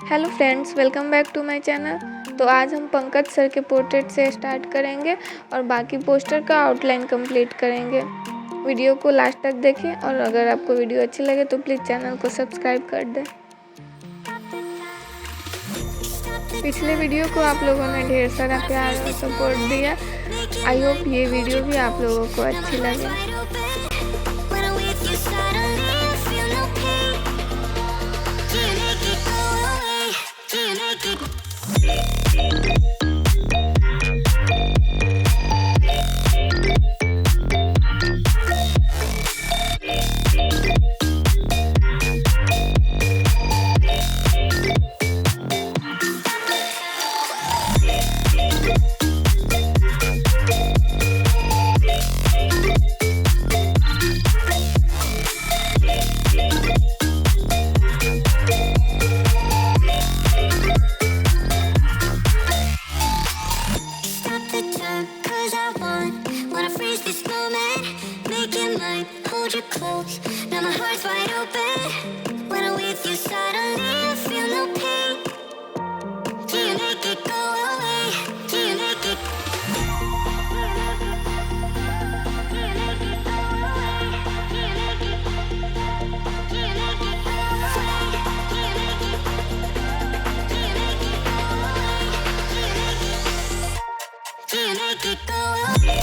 Hello friends, welcome back to my channel. तो आज हम पंकज सर के पोर्ट्रेट से स्टार्ट करेंगे और बाकी पोस्टर का आउटलाइन कंप्लीट करेंगे। वीडियो को लास्ट तक देखें और अगर आपको वीडियो अच्छी लगे तो प्लीज़ चैनल को सब्सक्राइब कर दें। पिछले वीडियो को आप लोगों ने ढेर सारा प्यार और सपोर्ट दिया। आई होप ये वीडियो भी आप लोगों को अच्छी लगे। Hold you close, now my heart's wide open. When I'm with you suddenly I feel no pain. Do you make it go away? Do you make it? Do you make it go away? Do you make it? Do you make it go away? Do you make it? Do you make it go away? Do you make it go away?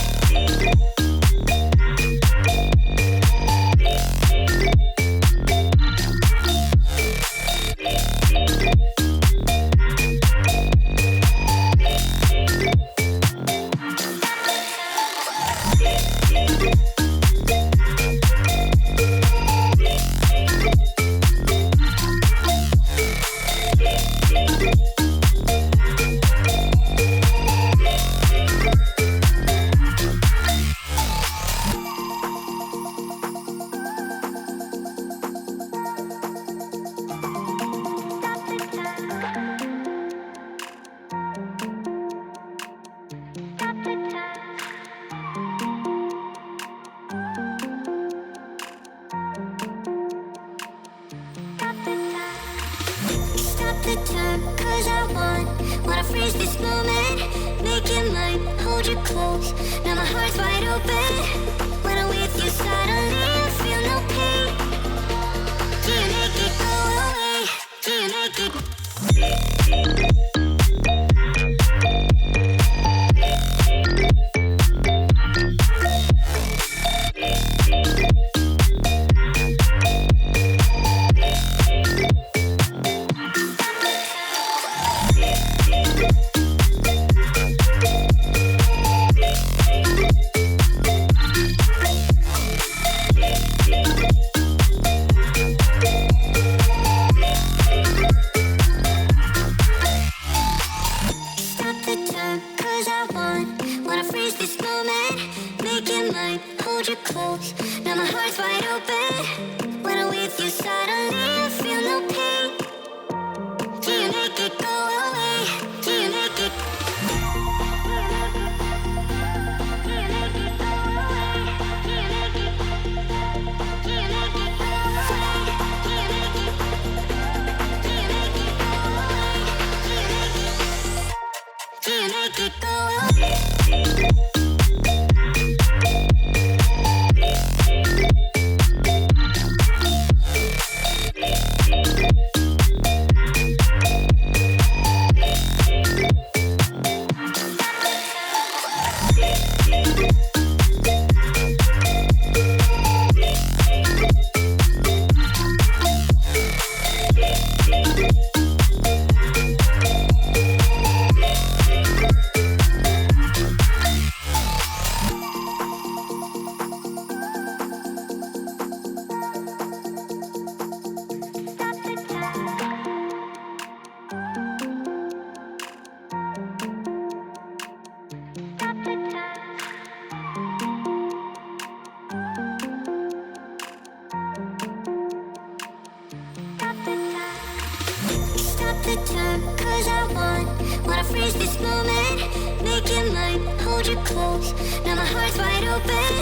The time, cause I wanna freeze this moment, make it mine, hold you close, now my heart's wide open. When I'm with you suddenly I feel no pain. Do you make it go away? Do you make it? Hold you close, now my heart's wide open. When I'm with you suddenly I feel no pain. Do you make it go away? Do you make it? Do you make it go away? Do you make it? Do you make it go away? Do you make it? Do you make it go away? Do you make it go away? The time, cause I wanna freeze this moment, make it mine, hold you close, now my heart's wide open.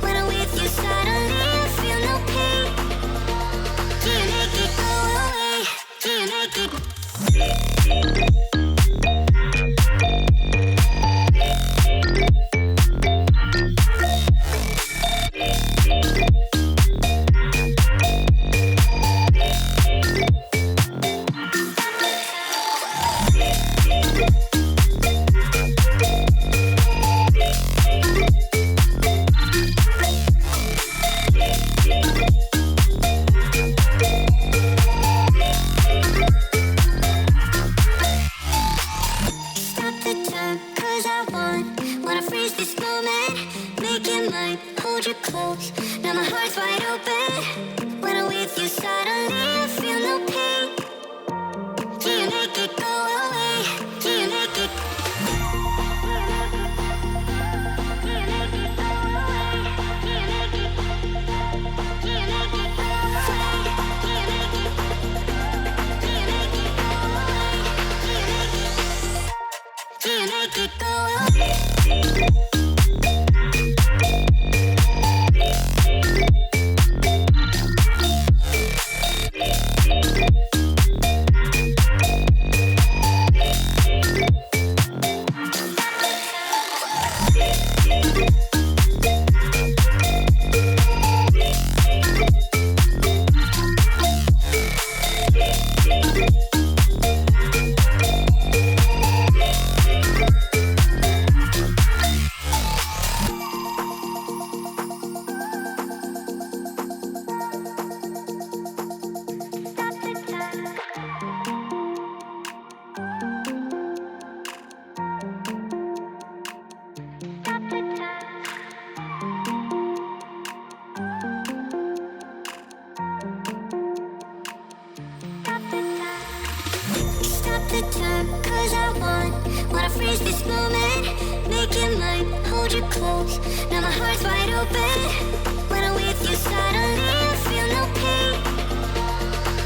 When I'm with you suddenly I feel no pain. Do you make it go away? Do you make it? the time, cause I wanna freeze this moment. Make it mine, hold you close. Now my heart's wide open. When I'm with you, suddenly I feel no pain.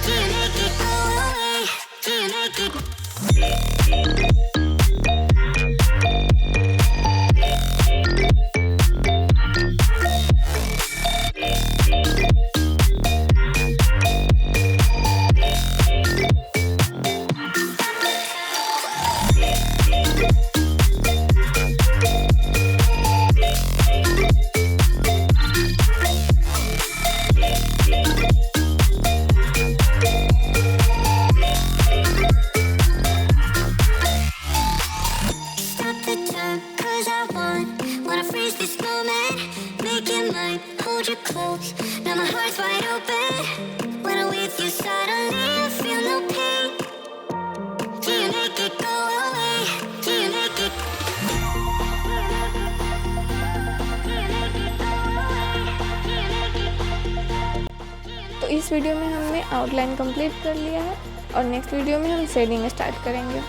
Do you make it go away? Do you make it? Wanna freeze this moment, make it mine, hold you close. Now my heart's wide open. When I'm with you, suddenly I feel no pain. Do you make it go away? Do you make it? तो इस video में हमने outline complete कर लिया है और next video में हम शेडिंग स्टार्ट करेंगे।